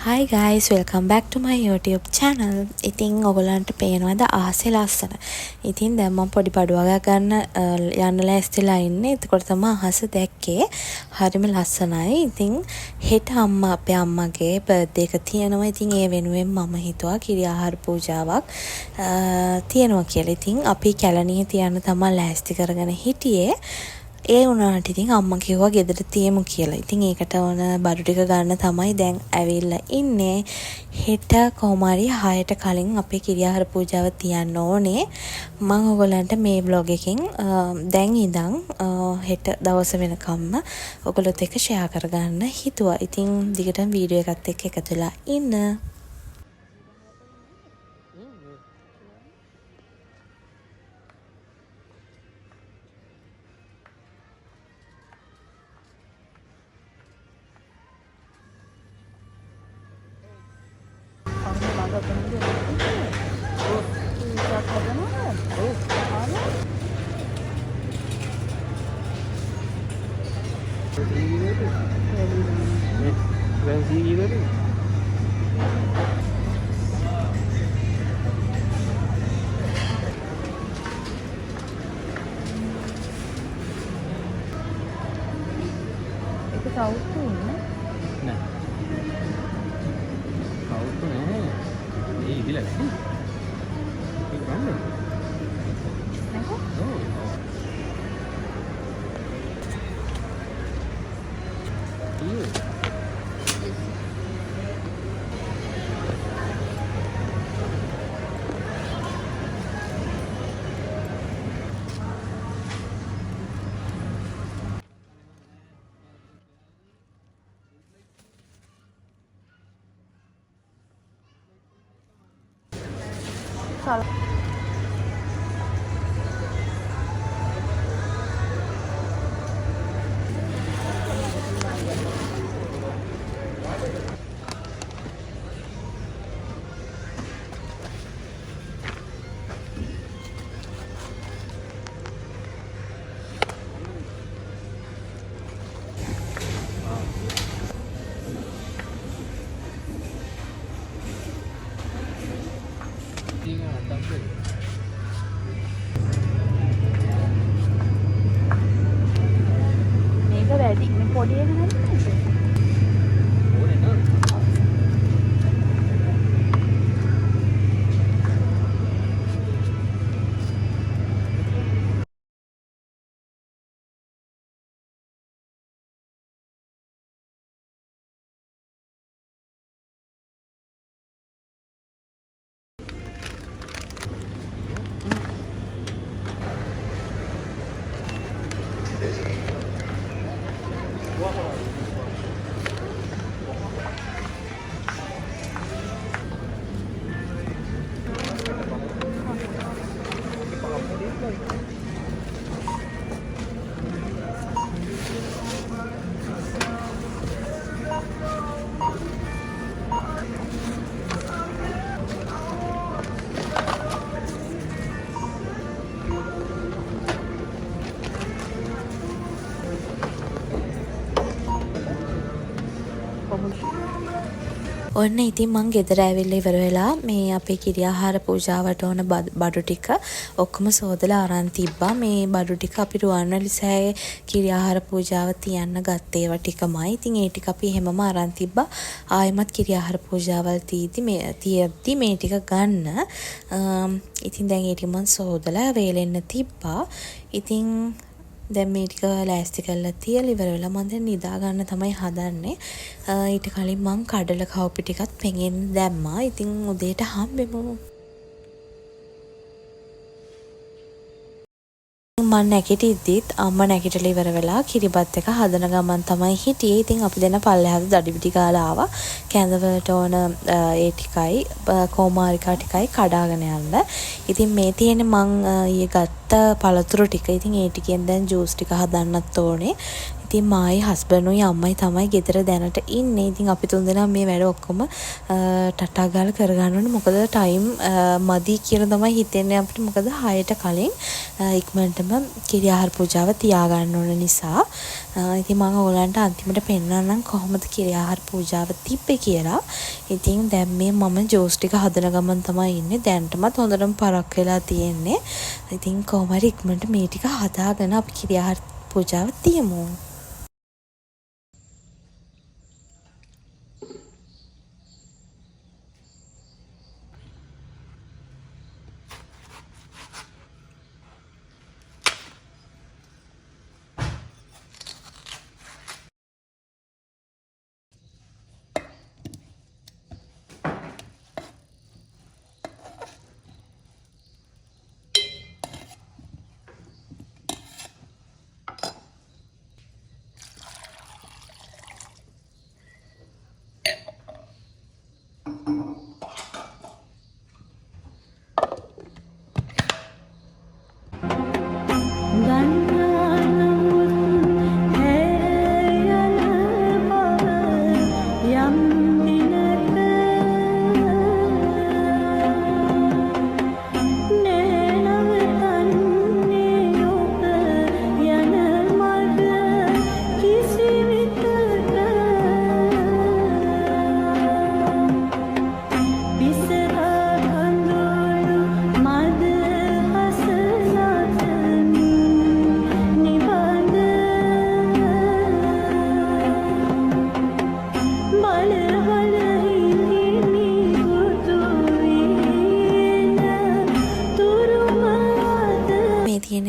Hi guys, welcome back to my YouTube channel. ඉතින් ඔයගලන්ට පේනවද ආසේ ලස්සන. ඉතින් දැන් මම පොඩි පඩුවගක් ගන්න යන්න ලෑස්තිලා ඉන්නේ. එතකොට තමයි අහස දැක්කේ. හරිම ලස්සනයි. ඉතින් හෙට අපේ අම්මගේ බර්ත්ඩේ එක තියෙනවා. ඉතින් ඒ වෙනුවෙන් මම හිතුවා කිරි ආහාර පූජාවක් තියෙනවා කියලා. ඉතින් අපි කැලණියේ තියන්න තමයි ලෑස්ති කරගෙන හිටියේ. ඒ වුණාට ඉතින් අම්මා කිව්වා ගෙදර තියමු කියලා. ඉතින් ඒකට ඕන බඩු ටික ගන්න තමයි දැන් ඇවිල්ලා ඉන්නේ. හෙට කොහොම හරි 6ට කලින් අපේ කිරියාහාර පූජාව තියන්න ඕනේ. මම ඔයගලන්ට මේ vlog එකෙන් දැන් ඉඳන් හෙට දවස වෙනකම්ම ඔයගලොත් එක්ක share කරගන්න හිතුවා. ඉතින් දිගටම වීඩියෝ එකත් එක්ක එකතු වෙලා ඉන්න. මේක වැඩි මේ පොඩි එක නේද? ඔන්න ඉතින් මං ගෙදර ඇවිල්ලා ඉවර වෙලා මේ අපේ කිරියාහාර පූජාවට ඕන බඩු ටික ඔක්කොම සෝදලා අරන් තිබ්බා. මේ බඩු ටික අපි රුවන්වැලිසෑයේ කිරියාහාර පූජාව තියන්න ගත්තේ ඒවා ටිකමයි. ඉතින් ඒ ටික අපි හැමම අරන් තිබ්බා. ආයෙමත් කිරියාහාර පූජාවල් තියද්දි මේ ටික ගන්න. ඉතින් දැන් ඒ ටික මං සෝදලා වේලෙන්න තිබ්බා. ඉතින් දැන් මේ ටික ලෑස්ති කරලා තියලා ඉවර වෙලා මම දැන් නිදා ගන්න තමයි හදන්නේ. ඊට කලින් මං කඩල කවුපි ටිකත් පෙඟෙන්න දැම්මා. ඉතින් උදේට හම්බෙමු. මම නැගිටිද්දිත් අම්මා නැගිටලා ඉවර වෙලා කිරිබත් එක හදන ගමන් තමයි හිටියේ. ඉතින් අපි දෙන පල්ලෙහාට දඩි පිටි ගාලා ආවා. කැඳවලට ඕන ඒ ටිකයි කෝමාරිකා ටිකයි කඩාගෙන යන්න. ඉතින් මේ තියෙන්නේ මං ඊයේ ගත්ත පළතුරු ටික. ඉතින් ඒ ටිකෙන් දැන් ජූස් ටික හදන්නත් ඕනේ. ඉතින් මායි හස්බන්ඩ්ුයි අම්මයි තමයි ගෙදර දැනට ඉන්නේ. ඉතින් අපි තුන්දෙනා මේ වැඩ ඔක්කොම ටටා ගාලා කරගන්න ඕනේ. මොකද ටයිම් මදි කියලා තමයි හිතෙන්නේ අපිට. මොකද 6ට කලින් ඉක්මනටම කිරි ආහාර පූජාව තියාගන්න ඕන නිසා. ඉතින් මම ඔයගලන්ට අන්තිමට පෙන්නන්නම් කොහොමද කිරි ආහාර පූජාව තිබ්බේ කියලා. ඉතින් දැන් මේ මම ජූස් ටික හදන ගමන් තමයි ඉන්නේ. දැන්ටමත් හොඳටම පරක් වෙලා තියෙන්නේ. ඉතින් කොහොම හරි ඉක්මනට මේ ටික හදාගෙන අපි කිරි ආහාර පූජාව තියමු.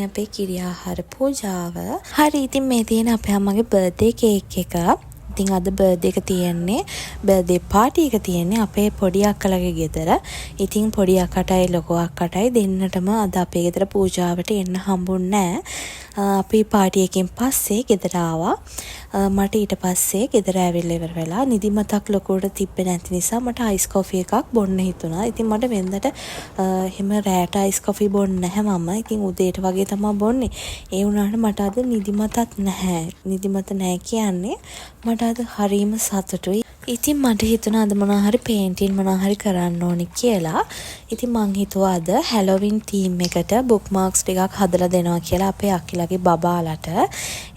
අපේ කිරි ආහාර පූජාව. හරි ඉතින් මේ තියෙන අපේ අම්මගේ බර්ත්ඩේ කේක් එක. ඉතින් අද බර්ත්ඩේ එක තියෙන්නේ බර්ත්ඩේ පාටි එක තියෙන්නේ අපේ පොඩි අක්කලගේ ගෙදර. ඉතින් පොඩි අක්කටයි ලොකු අක්කටයි දෙන්නටම අද අපේ ගෙදර පූජාවට එන්න හම්බුන්නේ නැහැ. අපි පාටි එකකින් පස්සේ ගෙදර ආවා. මට ඊට පස්සේ ගෙදර ඇවිල්ලා ඉවර වෙලා නිදිමතක් ලොකුවට තිබ්බේ නැති නිසා මට අයිස් කොෆි එකක් බොන්න හිතුණා. ඉතින් මට වෙනදට එහෙම රෑට අයිස් කොෆි බොන්නේ නැහැ මම. ඉතින් උදේට වගේ තමයි බොන්නේ. ඒ වුණාට මට අද නිදිමතක් නැහැ. නිදිමත නැහැ කියන්නේ මට අද හරීම සතුටුයි. ඉතින් මට හිතුණා අද මොනවා හරි පේන්ටින් මොනවා හරි කරන්න ඕනි කියලා. ඉතින් මං හිතුවා අද හැලෝවින් තීම් එකට බුක්මාර්ක්ස් ටිකක් හදලා දෙනවා කියලා අපේ අක්කිලාගේ බබාලට.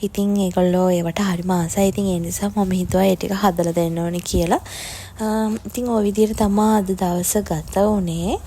ඉතින් ඒගොල්ලෝ ඒවට හරිම ආසයි. ඉතින් ඒ නිසා මම හිතුවා ඒ ටික හදලා දෙන්න ඕනි කියලා. ඉතින් ওই විදිහට තමයි අද දවස ගත වුනේ.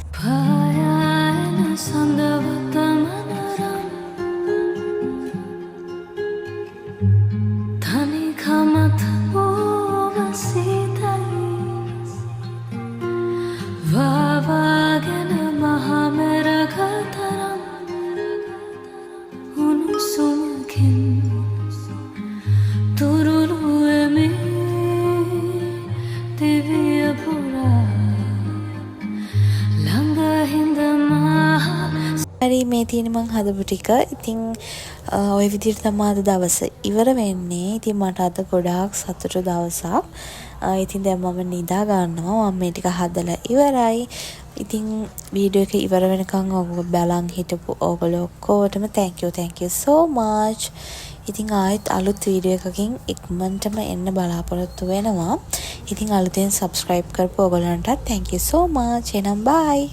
හරි මේ තියෙන මං හදපු ටික. ඉතින් ওই විදිහට තමයි අද දවස ඉවර වෙන්නේ. ඉතින් මට අද ගොඩාක් සතුටු දවසක්. ඉතින් දැන් මම නිදා ගන්නවා. මම මේ ටික හදලා ඉවරයි. ඉතින් වීඩියෝ එක ඉවර වෙනකන් ඔයගොල්ලෝ බලන් හිටපු ඔයගොල්ලෝ ඔක්කොටම thank you so much. ඉතින් ආයෙත් අලුත් වීඩියෝ එකකින් ඉක්මනටම එන්න බලාපොරොත්තු වෙනවා. ඉතින් අලුතෙන් subscribe කරපු ඔයගොල්ලන්ටත් thank you so much. එහෙනම් bye.